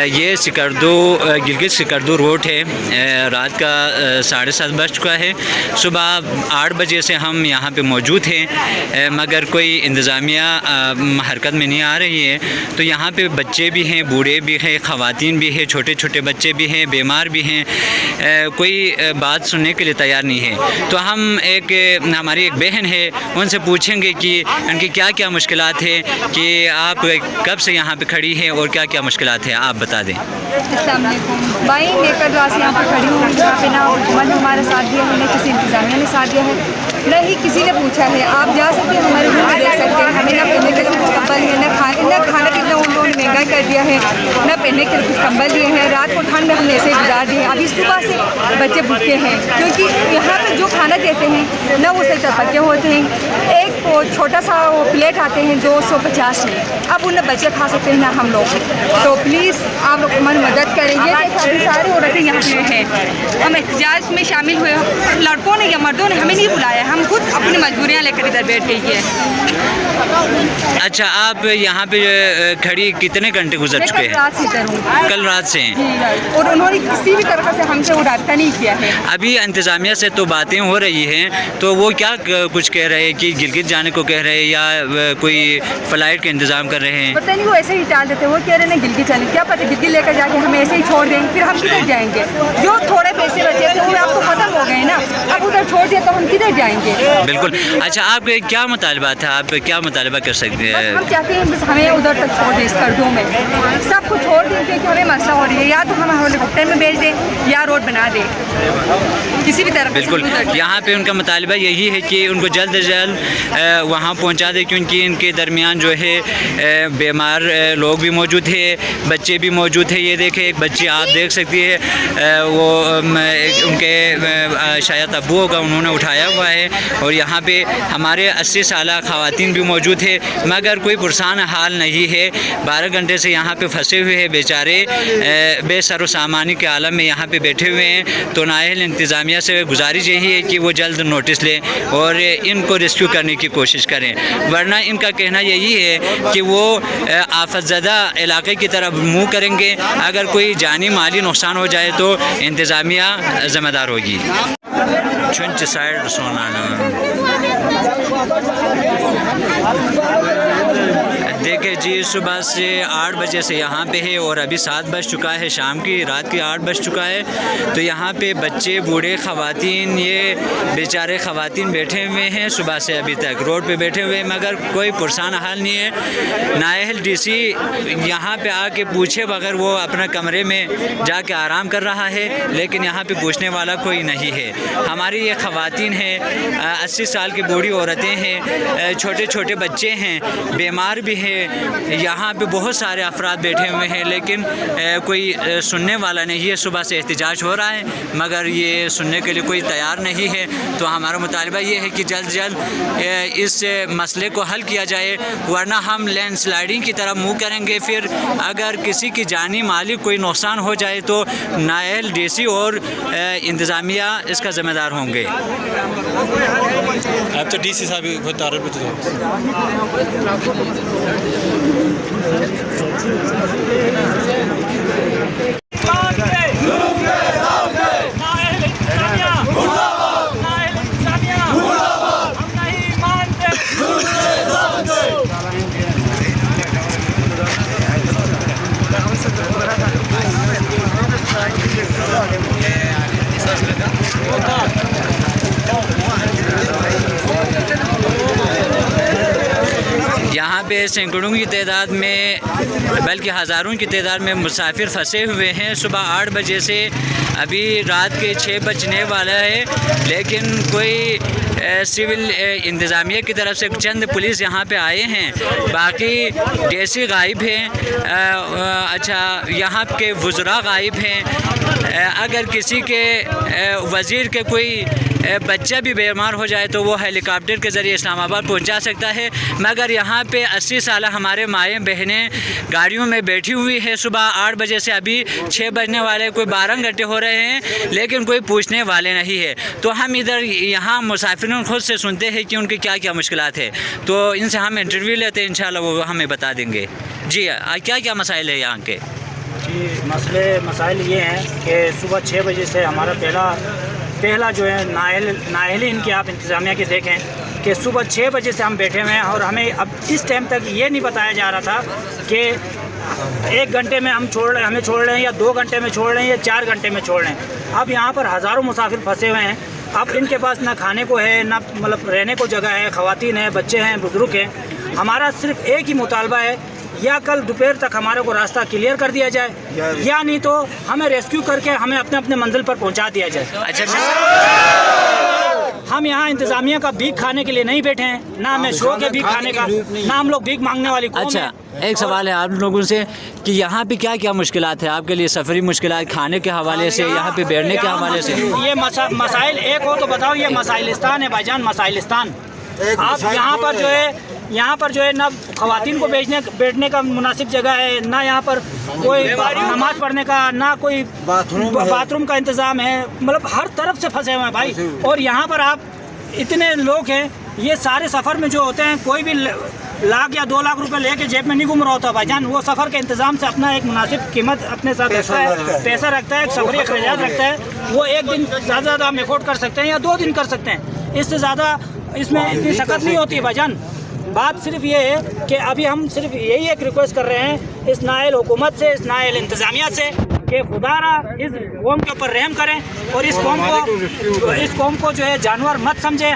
یہ سکردو گلگت سکردو روڈ ہے. رات کا 7:30 بج چکا ہے. صبح 8 بجے سے ہم یہاں پہ موجود ہیں مگر کوئی انتظامیہ حرکت میں نہیں آ رہی ہے. تو یہاں پہ بچے بھی ہیں، بوڑھے بھی ہیں، خواتین بھی ہیں، چھوٹے چھوٹے بچے بھی ہیں، بیمار بھی ہیں. کوئی بات سننے کے لیے تیار نہیں ہے. تو ہم ہماری ایک بہن ہے، ان سے پوچھیں گے کہ ان کی کیا کیا مشکلات ہیں، کہ آپ کب سے یہاں پہ کھڑی ہیں اور کیا کیا مشکلات ہیں، آپ بتا دیں. السلام علیکم بھائی، میں کل رات سے یہاں پر کھڑی ہوں. یہاں پہ نہ حکومت نے ہمارا ساتھ دیا ہے، نہ کسی انتظامیہ نے ساتھ دیا ہے، نہ ہی کسی نے پوچھا ہے. آپ جا سکتے ہیں، ہمارے گھر میں دیکھ سکتے ہیں. ہمیں نہ پہننے کے لیے کچھ کمبل ہے، نہ کھانا کتنا انہوں نے مہنگا کر دیا ہے، نہ پہننے کے لیے کچھ کمبل دیے ہیں. رات کو ٹھنڈ میں ہم نے ایسے ہی گزار دی ہے. ابھی صبح سے بچے بھوکے ہیں کیونکہ یہاں پہ جو کھانا دیتے ہیں نہ وہ صحیح پکے ہوتے ہیں. ایک چھوٹا سا وہ پلیٹ آتے ہیں 250 میں. اب انہیں بچے کھا سکتے ہیں نہ ہم لوگ. تو پلیز آپ لوگ ہماری مدد کریں. یہ ابھی ساری عورتیں یہاں پہ ہیں. ہم احتجاج میں شامل ہوئے. لڑکوں نے یا مردوں نے ہمیں نہیں بلایا، ہم خود اپنی مجبوریاں لے کر ادھر بیٹھ گئی ہے. اچھا، آپ یہاں پہ کھڑی کتنے گھنٹے گزر چکے ہیں؟ کل رات سے ہیں. اور انہوں نے کسی بھی طرح سے ہم سے رابطہ نہیں کیا ہے. ابھی انتظامیہ سے تو باتیں ہو رہی ہیں، تو وہ کیا کچھ کہہ رہے ہیں کہ گلگت جانے کو کہہ رہے ہیں یا کوئی فلائٹ کا انتظام کر رہے ہیں؟ پتہ نہیں، وہ ایسے ہی ٹال دیتے. وہ کہہ رہے ہیں گلگت جانے، کیا پتہ گلگت لے کر جا کے ہمیں ایسے ہی چھوڑ دیں، پھر ہم کدھر جائیں گے؟ جو تھوڑے پیسے بچے تھے وہ اب تو ختم ہو گئے نا. اب ادھر چھوڑ دیا تو ہم کدھر جائیں گے؟ بالکل. اچھا، آپ کے کیا مطالبات ہیں؟ آپ کیا مطالبہ کر سکتے ہیں؟ ہم چاہتے ہیں بس ہمیں ادھر تک چھوڑ دیں، سکردو میں سب کو چھوڑ دیں کیونکہ ہمیں مسئلہ ہو رہی ہے. یا تو ہم ہیلی کاپٹر میں بھیج دیں یا روڈ بنا دیں کسی بھی طرح. بالکل. یہاں پہ ان کا مطالبہ یہی ہے کہ ان کو جلد از جلد وہاں پہنچا دے، کیونکہ ان کے درمیان جو ہے بیمار لوگ بھی موجود ہیں، بچے بھی موجود ہیں. یہ دیکھیں، ایک بچی آپ دیکھ سکتی ہے، وہ ان کے شاید ابو ہوگا، انہوں نے اٹھایا ہوا ہے. اور یہاں پہ ہمارے 80 سالہ خواتین بھی موجود ہے مگر کوئی پرسان حال نہیں ہے. 12 گھنٹے سے یہاں پہ پھنسے ہوئے ہیں بیچارے، بے سر و سامانی کے عالم میں یہاں پہ بیٹھے ہوئے ہیں. تو نااہل انتظامیہ سے گزارش یہی ہے کہ وہ جلد نوٹس لیں اور ان کو ریسکیو کرنے کی کوشش کریں، ورنہ ان کا کہنا یہی ہے کہ وہ آفت زدہ علاقے کی طرف منہ کریں گے. اگر کوئی جانی مالی نقصان ہو جائے تو انتظامیہ ذمہ دار ہوگی. چھنچ سائڈ سونانا دیکھیں جی، صبح سے 8 بجے سے یہاں پہ ہے اور ابھی 7 بج چکا ہے، شام کی رات کی 8 بج چکا ہے. تو یہاں پہ بچے، بوڑھے، خواتین، یہ بیچارے خواتین بیٹھے ہوئے ہیں صبح سے ابھی تک روڈ پہ بیٹھے ہوئے ہیں مگر کوئی پرسان حال نہیں ہے. نااہل ڈی سی یہاں پہ آ کے پوچھے بغیر وہ اپنا کمرے میں جا کے آرام کر رہا ہے، لیکن یہاں پہ پوچھنے والا کوئی نہیں ہے. ہماری یہ خواتین ہیں، 80 سال کی بوڑھی عورتیں ہیں، چھوٹے چھوٹے بچے ہیں، بیمار بھی ہیں. یہاں پہ بہت سارے افراد بیٹھے ہوئے ہیں لیکن کوئی سننے والا نہیں ہے. صبح سے احتجاج ہو رہا ہے مگر یہ سننے کے لیے کوئی تیار نہیں ہے. تو ہمارا مطالبہ یہ ہے کہ جلد جلد اس مسئلے کو حل کیا جائے، ورنہ ہم لینڈ سلائڈنگ کی طرف منہ کریں گے. پھر اگر کسی کی جانی مالی کوئی نقصان ہو جائے تو نائل ڈی سی اور انتظامیہ اس کا ذمہ دار ہوں گے. اب تو ڈی سی صاحب خود تعارف پہ یہاں پہ سینکڑوں کی تعداد میں بلکہ ہزاروں کی تعداد میں مسافر پھنسے ہوئے ہیں. صبح 8 بجے سے ابھی رات کے 6 بجنے والا ہے لیکن کوئی سول انتظامیہ کی طرف سے چند پولیس یہاں پہ آئے ہیں، باقی ڈی غائب ہیں. اچھا، یہاں کے وزراء غائب ہیں. اگر کسی کے وزیر کے کوئی بچہ بھی بیمار ہو جائے تو وہ ہیلی کاپٹر کے ذریعے اسلام آباد پہنچا سکتا ہے، مگر یہاں پہ 80 سالہ ہمارے مائیں بہنیں گاڑیوں میں بیٹھی ہوئی ہے. صبح 8 بجے سے ابھی 6 بجنے والے، کوئی 12 گھنٹے ہو رہے ہیں لیکن کوئی پوچھنے والے نہیں ہے. تو ہم ادھر یہاں مسافروں خود سے سنتے ہیں کہ ان کی کیا کیا مشکلات ہیں. تو ان سے ہم انٹرویو لیتے ہیں، انشاءاللہ وہ ہمیں بتا دیں گے. جی، کیا کیا مسائل ہیں یہاں کے؟ جی مسئلے مسائل یہ ہیں کہ صبح 6 بجے سے ہمارا پہلا جو ہے نااہلین کے آپ انتظامیہ کے دیکھیں کہ صبح 6 بجے سے ہم بیٹھے ہوئے ہیں اور ہمیں اب اس ٹائم تک یہ نہیں بتایا جا رہا تھا کہ 1 گھنٹے میں ہمیں چھوڑ رہے ہیں یا 2 گھنٹے میں چھوڑ رہے ہیں یا 4 گھنٹے میں چھوڑ رہے ہیں. اب یہاں پر ہزاروں مسافر پھنسے ہوئے ہیں. اب ان کے پاس نہ کھانے کو ہے نہ مطلب رہنے کو جگہ ہے. خواتین ہیں, بچے ہیں, بزرگ ہیں. ہمارا صرف ایک ہی مطالبہ ہے, یا کل دوپہر تک ہمارے کو راستہ کلیئر کر دیا جائے یا نہیں تو ہمیں ریسکیو کر کے ہمیں اپنے منزل پر پہنچا دیا جائے. ہم یہاں انتظامیہ کا بھیک کھانے کے لیے نہیں بیٹھے ہیں, نہ ہمیں شوق ہے بھیک کھانے کا, نہ ہم لوگ بھیک مانگنے والی قوم ہیں. اچھا, ایک سوال ہے آپ لوگوں سے کہ یہاں پہ کیا کیا مشکلات ہیں آپ کے لیے؟ سفری مشکلات, کھانے کے حوالے سے, یہاں پہ بیٹھنے کے حوالے سے. یہ مسائل ایک ہو تو بتاؤ. یہ مسائلستان ہے بھائی جان, مسائلستان. آپ یہاں پر جو ہے نہ خواتین کو بیٹھنے کا مناسب جگہ ہے, نہ یہاں پر کوئی نماز پڑھنے کا, نہ کوئی باتھ روم کا انتظام ہے. مطلب ہر طرف سے پھنسے ہوئے ہیں بھائی. اور یہاں پر آپ اتنے لوگ ہیں, یہ سارے سفر میں جو ہوتے ہیں کوئی بھی 1 لاکھ یا 2 لاکھ روپے لے کے جیب میں نہیں گھوم رہا ہوتا بھائی جان. وہ سفر کے انتظام سے اپنا ایک مناسب قیمت اپنے ساتھ رکھتا ہے, پیسہ رکھتا ہے, ایک سفری اخراجات رکھتا ہے. وہ 1 دن زیادہ زیادہ ہم افورڈ کر سکتے ہیں یا 2 دن کر سکتے ہیں. اس سے زیادہ اس میں اتنی سخت نہیں ہوتی ہے بھائی جان. بات صرف یہ ہے کہ ابھی ہم صرف یہی ایک ریکویسٹ کر رہے ہیں اس نااہل حکومت سے, اس نااہل انتظامیہ سے کہ خدا را اس قوم کے اوپر رحم کریں اور اس قوم کو جو ہے جانور مت سمجھیں.